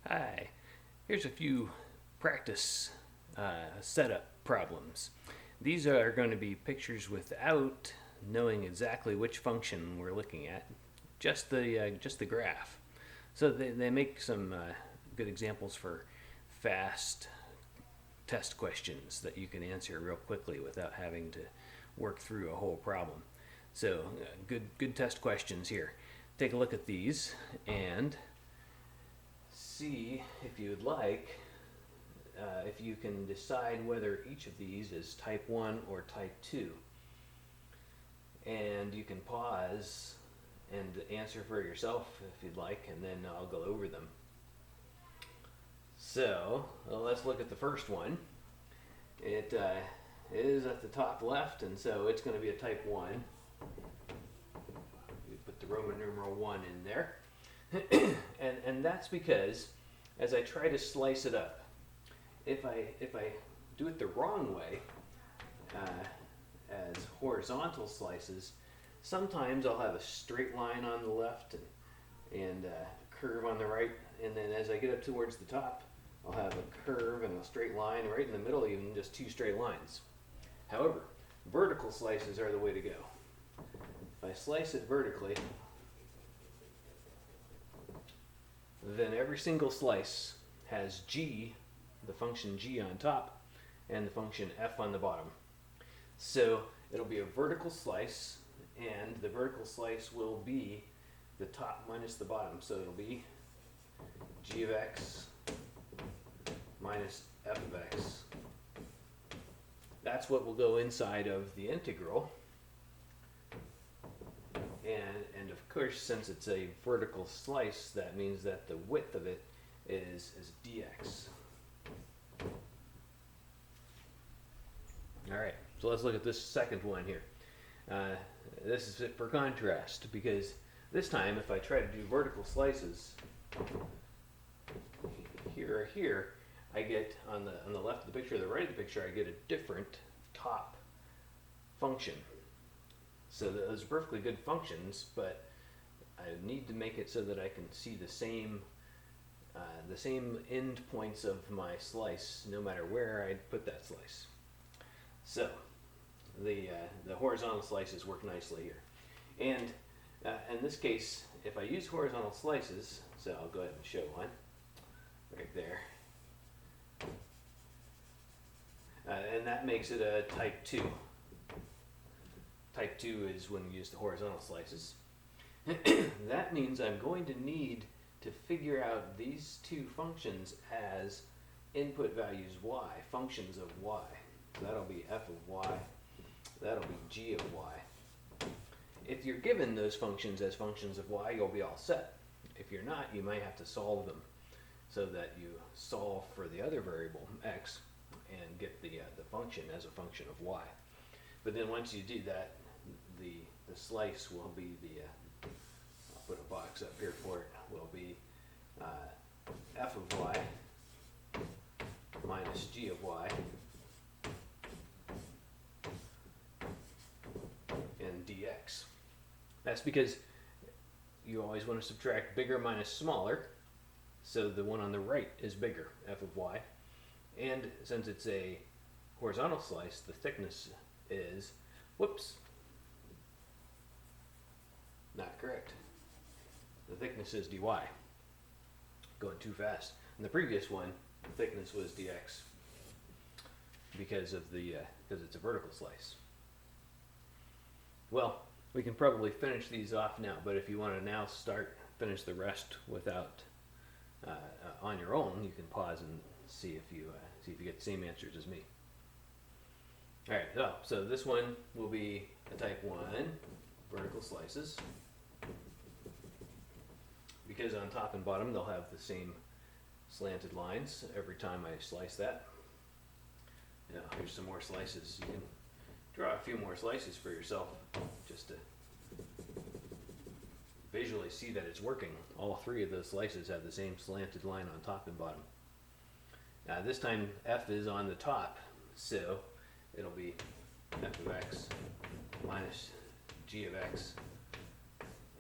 Hi, here's a few practice setup problems. These are going to be pictures without knowing exactly which function we're looking at, just the graph. So they make some good examples for fast test questions that you can answer real quickly without having to work through a whole problem. So good test questions here. Take a look at these and see if you'd like if you can decide whether each of these is type 1 or type 2. And you can pause and answer for yourself if you'd like, and then I'll go over them. So let's look at the first one. It is at the top left, and so it's going to be a type 1. We put the Roman numeral 1 in there. and that's because as I try to slice it up, if I do it the wrong way, as horizontal slices, sometimes I'll have a straight line on the left and a curve on the right, and then as I get up towards the top, I'll have a curve and a straight line right in the middle, even just two straight lines. However, vertical slices are the way to go. If I slice it vertically, then every single slice has g, the function g on top, and the function f on the bottom. So it'll be a vertical slice, and the vertical slice will be the top minus the bottom. So it'll be g of x minus f of x. That's what will go inside of the integral. And of course, since it's a vertical slice, that means that the width of it is dx. All right, so let's look at this second one here. This is it for contrast, because this time if I try to do vertical slices here or here, I get on the left of the picture or the right of the picture, I get a different top function. So those are perfectly good functions, but I need to make it so that I can see the same end points of my slice, no matter where I put that slice. So the horizontal slices work nicely here, and in this case, if I use horizontal slices, so I'll go ahead and show one right there, and that makes it a type 2. Type 2 is when we use the horizontal slices. That means I'm going to need to figure out these two functions as input values y, functions of y. So that'll be f of y, that'll be g of y. If you're given those functions as functions of y, you'll be all set. If you're not, you might have to solve them so that you solve for the other variable, x, and get the function as a function of y. But then once you do that, the slice will be I'll put a box up here for it, will be f of y minus g of y and dx. That's because you always want to subtract bigger minus smaller, so the one on the right is bigger, f of y. And since it's a horizontal slice, the thickness is, whoops, not correct. The thickness is dy. Going too fast. In the previous one, the thickness was dx because it's a vertical slice. Well, we can probably finish these off now, but if you want to now finish the rest without on your own, you can pause and see if you get the same answers as me. All right, so this one will be a type 1, vertical slices, because on top and bottom they'll have the same slanted lines every time I slice that. Now here's some more slices. You can draw a few more slices for yourself just to visually see that it's working. All three of those slices have the same slanted line on top and bottom. Now this time f is on the top, so it'll be f of x minus g of x,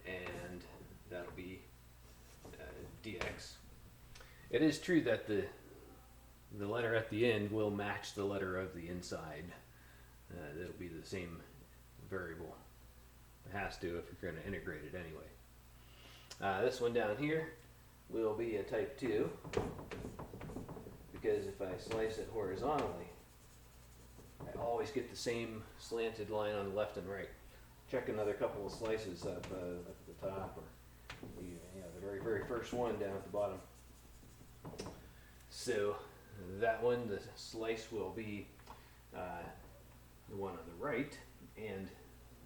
and that'll be dx. It is true that the letter at the end will match the letter of the inside. It'll be the same variable. It has to if you're going to integrate it anyway. This one down here will be a type 2 because if I slice it horizontally, I always get the same slanted line on the left and right. Check another couple of slices up at the top, or the very, very first one down at the bottom. So that one, the slice will be the one on the right, and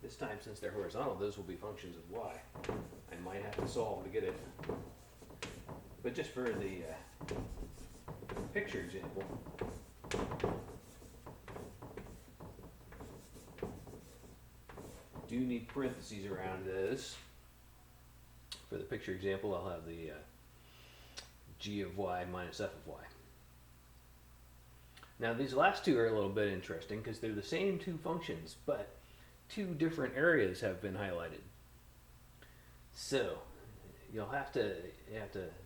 this time, since they're horizontal, those will be functions of y. I might have to solve to get it, but just for the picture example, do need parentheses around this. For the picture example, I'll have the g of y minus f of y. Now these last two are a little bit interesting because they're the same two functions, but two different areas have been highlighted. So you'll have to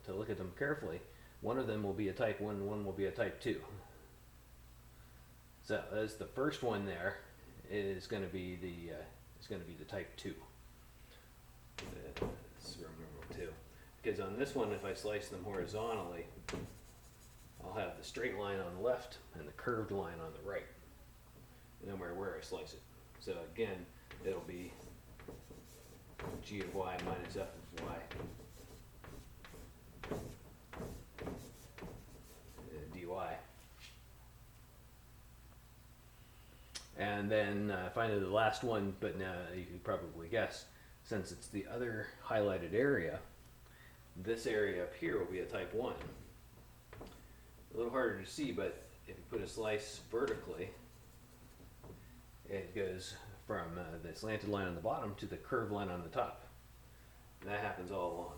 look at them carefully. One of them will be a type 1 and one will be a type 2. So as the first one there is going to be the type 2. Let's remember 2. Because on this one, if I slice them horizontally, I'll have the straight line on the left and the curved line on the right, no matter where I slice it. So again, it'll be g of y minus f of y dy. And then finally the last one, but now you can probably guess, since it's the other highlighted area, this area up here will be a type 1. A little harder to see, but if you put a slice vertically, it goes from the slanted line on the bottom to the curved line on the top. And that happens all along.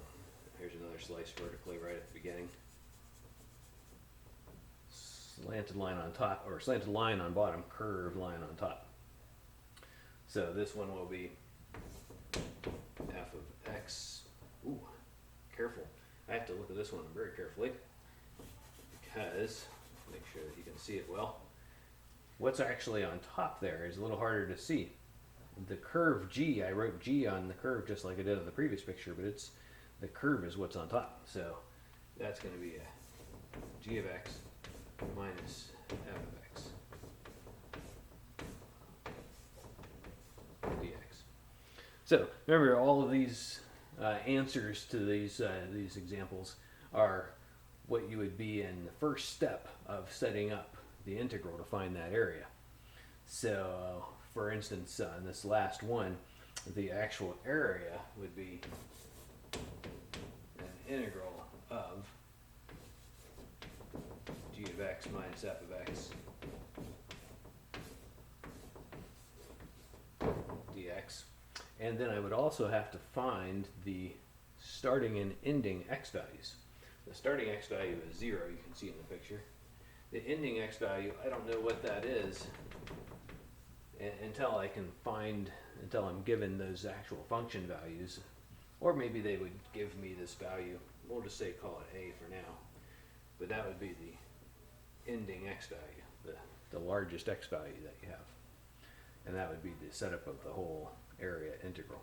Here's another slice vertically right at the beginning. Slanted line on top, or slanted line on bottom, curved line on top. So this one will be f of x. Ooh, careful. I have to look at this one very carefully because, make sure that you can see it well. What's actually on top there is a little harder to see. The curve g, I wrote g on the curve just like I did on the previous picture, but it's the curve is what's on top. So that's going to be a g of x minus f of x dx. So remember, all of these answers to these examples are what you would be in the first step of setting up the integral to find that area. So for instance, in this last one, the actual area would be an integral of g of x minus f of x dx. And then I would also have to find the starting and ending x values. The starting x value is 0, you can see in the picture. The ending x value, I don't know what that is until I'm given those actual function values. Or maybe they would give me this value. We'll just say call it a for now. But that would be the ending x value, the largest x value that you have. And that would be the setup of the whole area integral.